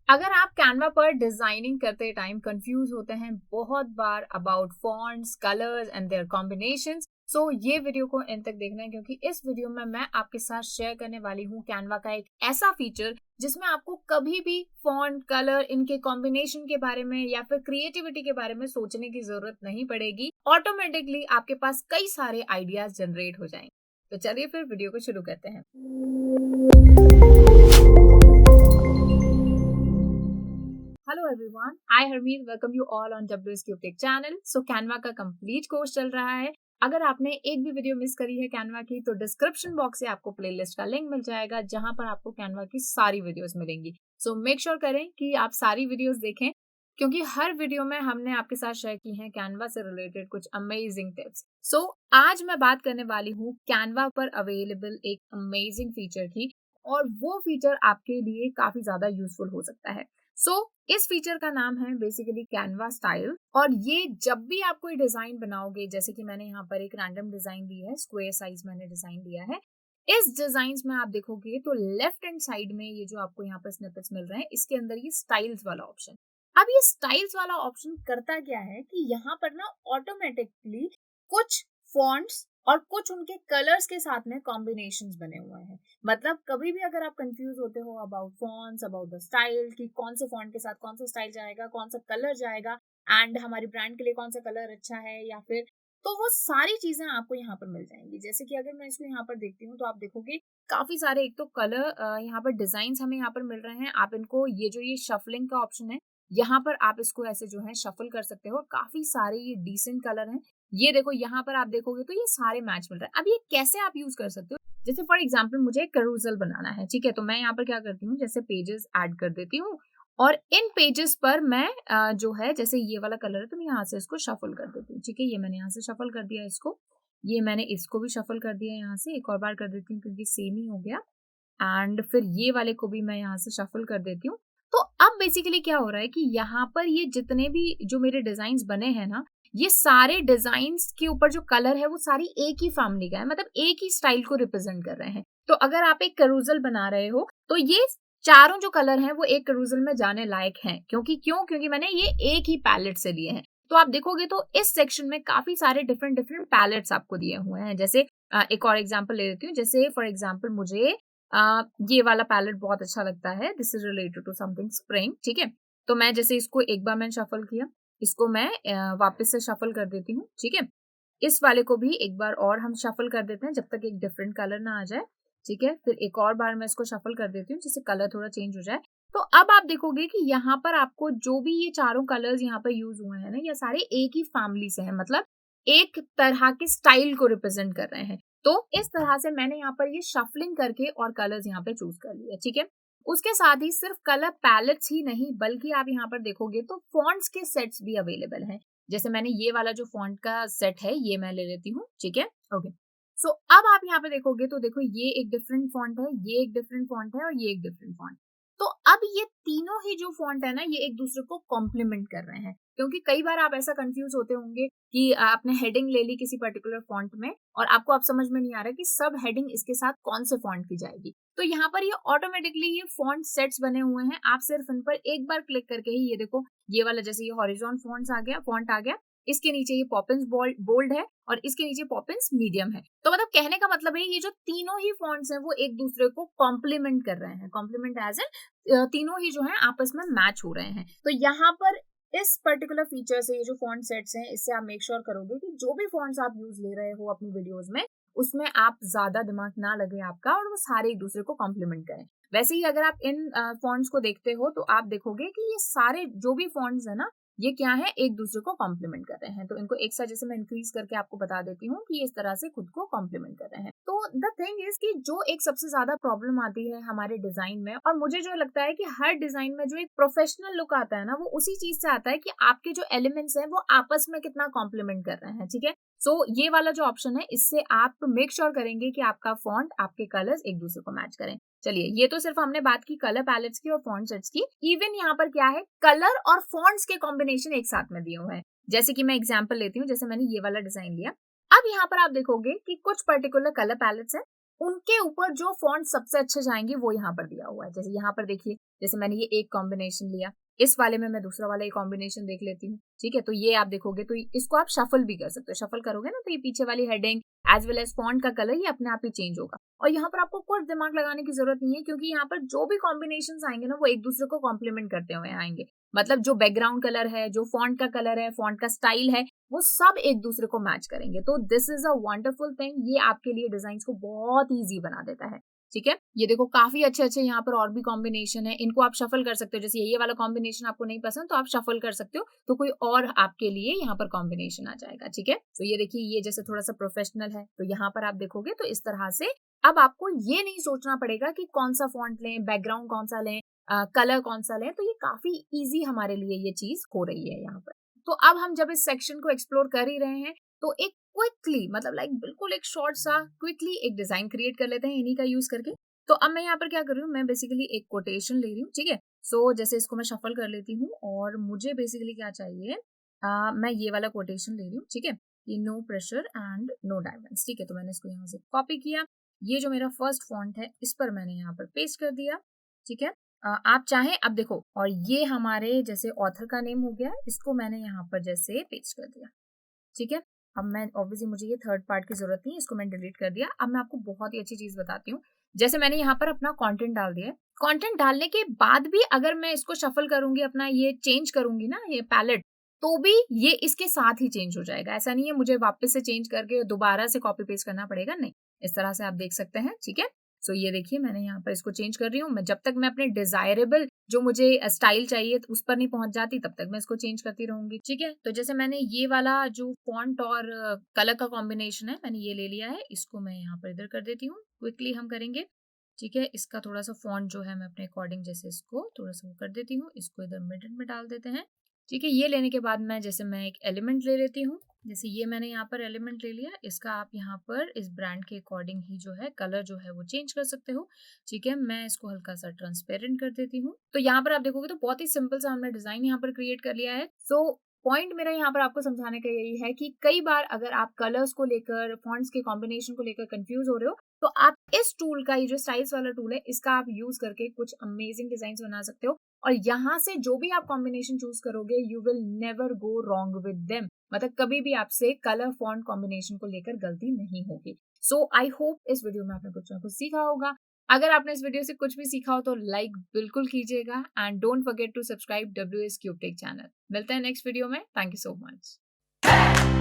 अगर आप कैनवा पर डिजाइनिंग करते टाइम कंफ्यूज होते हैं बहुत बार about fonts, colours and their combinations, so ये वीडियो को एंड तक देखना है क्योंकि इस वीडियो में मैं आपके साथ शेयर करने वाली हूँ कैनवा का एक ऐसा फीचर जिसमें आपको कभी भी फॉन्ट, कलर, इनके कॉम्बिनेशन के बारे में या फिर क्रिएटिविटी के बारे में सोचने की जरूरत नहीं पड़ेगी। ऑटोमेटिकली आपके पास कई सारे आइडियाज जनरेट हो जाएंगे। तो चलिए फिर वीडियो को शुरू करते हैं। Hello everyone, I Harmeet welcome you all on WS Cube Tech channel. So Canva का कंप्लीट कोर्स चल रहा है। अगर आपने एक भी वीडियो मिस करी है कैनवा की तो डिस्क्रिप्शन बॉक्स से आपको प्लेलिस्ट का लिंक मिल जाएगा जहां पर आपको कैनवा की सारी वीडियोस मिलेंगी। सो मेक श्योर करें कि आप सारी वीडियोस देखें क्योंकि हर वीडियो में हमने आपके साथ शेयर की हैं कैनवा से रिलेटेड कुछ अमेजिंग टिप्स। सो आज मैं बात करने वाली हूँ कैनवा पर अवेलेबल एक अमेजिंग फीचर की, और वो फीचर आपके लिए काफी ज्यादा यूजफुल हो सकता है। इस फीचर का नाम है बेसिकली कैनवा स्टाइल, और ये जब भी आप कोई डिजाइन बनाओगे, जैसे कि मैंने यहाँ पर एक रैंडम डिजाइन दी है, स्क्वायर साइज मैंने डिजाइन दिया है। इस डिजाइन में आप देखोगे तो लेफ्ट हैंड साइड में ये जो आपको यहाँ पर स्निपेट्स मिल रहे हैं, इसके अंदर ये स्टाइल्स वाला ऑप्शन। अब ये स्टाइल्स वाला ऑप्शन करता क्या है कि यहाँ पर ना ऑटोमेटिकली कुछ फॉन्ट्स और कुछ उनके कलर्स के साथ में कॉम्बिनेशंस बने हुए हैं। मतलब कभी भी अगर आप कंफ्यूज होते हो about fonts, about the style कि कौन से फॉन्ट के साथ कौन सा स्टाइल जाएगा, कौन सा कलर जाएगा, एंड हमारी ब्रांड के लिए कौन सा कलर अच्छा है, या फिर तो वो सारी चीजें आपको यहाँ पर मिल जाएंगी। जैसे कि अगर मैं इसको यहाँ पर देखती हूँ तो आप देखोगे काफी सारे एक तो कलर यहाँ पर डिजाइन हमें यहाँ पर मिल रहे हैं। आप इनको ये शफलिंग का ऑप्शन है, यहाँ पर आप इसको ऐसे जो है शफल कर सकते हो, और काफी सारे ये डिसेंट कलर हैं। ये देखो यहाँ पर आप देखोगे तो ये सारे मैच मिल रहे हैं। अब ये कैसे आप यूज कर सकते हो, जैसे फॉर एग्जाम्पल मुझे एक करूजल बनाना है, ठीक है, तो मैं यहाँ पर क्या करती हूँ, जैसे पेजेस ऐड कर देती हूँ, और इन पेजेस पर मैं जो है जैसे ये वाला कलर है तो मैं यहाँ से इसको शफल कर देती हूँ। ठीक है, ये मैंने यहाँ से शफल कर दिया इसको, ये मैंने इसको भी शफल कर दिया, यहाँ से एक और बार कर देती हूँ क्योंकि सेम ही हो गया, एंड फिर ये वाले को भी मैं यहाँ से शफल कर देती हूँ। तो अब बेसिकली क्या हो रहा है कि यहाँ पर ये जितने भी जो मेरे डिजाइन बने हैं ना, ये सारे डिजाइन्स के ऊपर जो कलर है वो सारी एक ही फैमिली का है, मतलब एक ही स्टाइल को रिप्रेजेंट कर रहे हैं। तो अगर आप एक करूजल बना रहे हो तो ये चारों जो कलर हैं वो एक करूजल में जाने लायक हैं। क्योंकि मैंने ये एक ही पैलेट से लिए हैं। तो आप देखोगे तो इस सेक्शन में काफी सारे डिफरेंट पैलेट्स आपको दिए हुए हैं। जैसे एक और एग्जाम्पल ले लेती हूँ, जैसे फॉर एग्जाम्पल मुझे ये वाला पैलेट बहुत अच्छा लगता है, this is related to something spring. ठीक है, तो मैं जैसे इसको एक बार मैंने शफल किया, इसको मैं वापस से शफल कर देती हूँ। ठीक है, इस वाले को भी एक बार और हम शफल कर देते हैं जब तक एक डिफरेंट कलर ना आ जाए। ठीक है, फिर एक और बार मैं इसको शफल कर देती हूँ जिससे कलर थोड़ा चेंज हो जाए। तो अब आप देखोगे कि यहाँ पर आपको जो भी ये चारों कलर्स यहाँ पर यूज हुए हैं ना, ये सारे एक ही फैमिली से हैं, मतलब एक तरह के स्टाइल को रिप्रेजेंट कर रहे हैं। तो इस तरह से मैंने यहाँ पर ये शफलिंग करके और कलर्स यहाँ पे चूज कर लिए। ठीक है, उसके साथ ही सिर्फ कलर पैलेट्स ही नहीं बल्कि आप यहाँ पर देखोगे तो फॉन्ट्स के सेट्स भी अवेलेबल हैं। जैसे मैंने ये वाला जो फॉन्ट का सेट है ये मैं ले लेती हूँ। ठीक है, ओके। सो अब आप यहाँ पे देखोगे तो देखो ये एक डिफरेंट फॉन्ट है, ये एक डिफरेंट फॉन्ट है, और ये एक डिफरेंट फॉन्ट। तो अब ये तीनों ही जो फॉन्ट है ना, ये एक दूसरे को कॉम्प्लीमेंट कर रहे हैं। क्योंकि कई बार आप ऐसा कंफ्यूज होते होंगे कि आपने हेडिंग ले ली किसी पर्टिकुलर फॉन्ट में और आपको अब समझ में नहीं आ रहा कि सब हेडिंग इसके साथ कौन से फॉन्ट की जाएगी। तो यहाँ पर ये ऑटोमेटिकली ये फॉन्ट सेट्स बने हुए हैं। आप सिर्फ इन पर एक बार क्लिक करके ही ये देखो, ये वाला जैसे ये हॉरिजॉन फॉन्ट आ गया, इसके नीचे ये पॉपिंस बोल्ड है और इसके नीचे पॉपिंस मीडियम है। तो मतलब कहने का मतलब है ये जो तीनों ही फॉन्ट्स हैं वो एक दूसरे को कॉम्प्लीमेंट कर रहे हैं। कॉम्प्लीमेंट एज एन तीनों ही जो है आपस में मैच हो रहे हैं। तो यहाँ पर इस पर्टिकुलर फीचर से ये जो फॉन्ट सेट्स हैं, इससे आप मेक श्योर करोगे कि जो भी फॉन्ट्स आप यूज ले रहे हो अपनी वीडियोस में, उसमें आप ज्यादा दिमाग ना लगे आपका, और वो सारे एक दूसरे को कॉम्प्लीमेंट करें। वैसे ही अगर आप इन फॉन्ट्स को देखते हो तो आप देखोगे कि ये सारे जो भी फॉन्ट्स है ना, ये क्या है, एक दूसरे को कॉम्प्लीमेंट कर रहे हैं। तो इनको एक साथ जैसे मैं इंक्रीज करके आपको बता देती हूँ कि इस तरह से खुद को कॉम्प्लीमेंट कर रहे हैं। तो द थिंग इज कि जो एक सबसे ज्यादा प्रॉब्लम आती है हमारे डिजाइन में, और मुझे जो लगता है कि हर डिजाइन में जो एक प्रोफेशनल लुक आता है ना, वो उसी चीज से आता है कि आपके जो एलिमेंट्स हैं वो आपस में कितना कॉम्प्लीमेंट कर रहे हैं। ठीक है, सो ये वाला जो ऑप्शन है, इससे आप मेक श्योर करेंगे कि आपका फॉन्ट, आपके कलर्स एक दूसरे को मैच करें। चलिए, ये तो सिर्फ हमने बात की कलर पैलेट्स की और फॉन्ट सेट्स की। इवन यहाँ पर क्या है, कलर और फॉन्ट्स के कॉम्बिनेशन एक साथ में दिए हुए हैं। जैसे कि मैं एग्जांपल लेती हूँ, जैसे मैंने ये वाला डिजाइन लिया। अब यहाँ पर आप देखोगे कि कुछ पर्टिकुलर कलर पैलेट्स हैं उनके ऊपर जो फॉन्ट सबसे अच्छे जाएंगे वो यहाँ पर दिया हुआ है। जैसे यहाँ पर देखिए, जैसे मैंने ये एक कॉम्बिनेशन लिया, इस वाले में मैं दूसरा वाला एक कॉम्बिनेशन देख लेती हूँ, ठीक है। तो ये आप देखोगे तो इसको आप शफल भी कर सकते हो, शफल करोगे ना तो ये पीछे वाली heading as well as font का कलर ये अपने आप ही चेंज होगा। और यहाँ पर आपको कुछ दिमाग लगाने की जरूरत नहीं है, क्योंकि यहाँ पर जो भी कॉम्बिनेशन आएंगे ना वो एक दूसरे को कॉम्प्लीमेंट करते हुए आएंगे। मतलब जो बैकग्राउंड कलर है, जो फॉन्ट का कलर है, फॉन्ट का स्टाइल है, वो सब एक दूसरे को मैच करेंगे। तो this is a wonderful thing, ये आपके लिए डिजाइन को बहुत ईजी बना देता है, ठीक है। ये देखो काफी अच्छे अच्छे यहाँ पर और भी कॉम्बिनेशन है, इनको आप शफल कर सकते हो। जैसे ये वाला कॉम्बिनेशन आपको नहीं पसंद तो आप शफल कर सकते हो, तो कोई और आपके लिए यहाँ पर कॉम्बिनेशन आ जाएगा, ठीक है। तो ये देखिए, ये जैसे थोड़ा सा प्रोफेशनल है तो यहाँ पर आप देखोगे तो इस तरह से अब आपको ये नहीं सोचना पड़ेगा कि कौन सा फॉन्ट लें, बैकग्राउंड कौन सा लें, कलर कौन सा लें। तो ये काफी ईजी हमारे लिए ये चीज हो रही है यहाँ पर। तो अब हम जब इस सेक्शन को एक्सप्लोर कर ही रहे हैं तो एक क्विकली, मतलब लाइक बिल्कुल एक शॉर्ट सा क्विकली एक डिजाइन क्रिएट कर लेते हैं इन्हीं का यूज करके। तो अब मैं यहाँ पर क्या कर रही हूँ, मैं बेसिकली एक कोटेशन ले रही हूँ, ठीक है। सो जैसे इसको मैं शफल कर लेती हूँ और मुझे बेसिकली क्या चाहिए, मैं ये वाला कोटेशन ले रही हूँ, ठीक है, कि no pressure and no diamonds, ठीक है। तो मैंने इसको यहाँ से कॉपी किया, ये जो मेरा फर्स्ट फॉन्ट है इस पर मैंने यहाँ पर पेस्ट कर दिया, ठीक है। आप चाहें, अब देखो, और ये हमारे जैसे ऑथर का नेम हो गया, इसको मैंने यहाँ पर जैसे पेस्ट कर दिया, ठीक है। अब मैं ऑब्वियसली मुझे ये थर्ड पार्ट की जरूरत नहीं है, इसको मैं डिलीट कर दिया। अब मैं आपको बहुत ही अच्छी चीज बताती हूँ, जैसे मैंने यहाँ पर अपना कंटेंट डाल दिया है, कंटेंट डालने के बाद भी अगर मैं इसको शफल करूंगी, अपना ये चेंज करूंगी ना ये पैलेट, तो भी ये इसके साथ ही चेंज हो जाएगा। ऐसा नहीं है मुझे वापस से चेंज करके दोबारा से कॉपी पेस्ट करना पड़ेगा, नहीं, इस तरह से आप देख सकते हैं, ठीक है। सो ये देखिए, मैंने यहाँ पर इसको चेंज कर रही हूँ। मैं जब तक मैं अपने डिजायरेबल जो मुझे स्टाइल चाहिए उस पर नहीं पहुंच जाती तब तक मैं इसको चेंज करती रहूंगी, ठीक है। तो जैसे मैंने ये वाला जो फॉन्ट और कलर का कॉम्बिनेशन है मैंने ये ले लिया है, इसको मैं यहाँ पर इधर कर देती हूँ, क्विकली हम करेंगे, ठीक है। इसका थोड़ा सा फॉन्ट जो है मैं अपने अकॉर्डिंग जैसे इसको थोड़ा सा वो कर देती हूँ, इसको इधर मिडल में डाल देते हैं, ठीक है। ये लेने के बाद मैं जैसे मैं एक एलिमेंट ले लेती हूँ, जैसे ये मैंने यहाँ पर एलिमेंट ले लिया, इसका आप यहाँ पर इस ब्रांड के अकॉर्डिंग ही जो है कलर जो है वो चेंज कर सकते हो, ठीक है। मैं इसको हल्का सा ट्रांसपेरेंट कर देती हूँ। तो यहाँ पर आप देखोगे तो बहुत ही सिंपल सा हमने डिजाइन यहाँ पर क्रिएट कर लिया है। सो पॉइंट मेरा यहाँ पर आपको समझाने का यही है कि कई बार अगर आप कलर्स को लेकर, फॉन्ट्स के कॉम्बिनेशन को लेकर कंफ्यूज हो रहे हो, तो आप इस टूल का, ये जो स्टाइल्स वाला टूल है, इसका आप यूज करके कुछ अमेजिंग डिजाइन बना सकते हो। और यहाँ से जो भी आप कॉम्बिनेशन चूज करोगे, you will never go wrong with them. मतलब कभी भी आपसे कलर फॉन्ट कॉम्बिनेशन को लेकर गलती नहीं होगी। सो आई होप इस वीडियो में आपने कुछ ना कुछ सीखा होगा। अगर आपने इस वीडियो से कुछ भी सीखा हो तो लाइक बिल्कुल कीजिएगा and don't forget to subscribe WS cube tech channel. मिलते हैं नेक्स्ट वीडियो में। Thank you so much.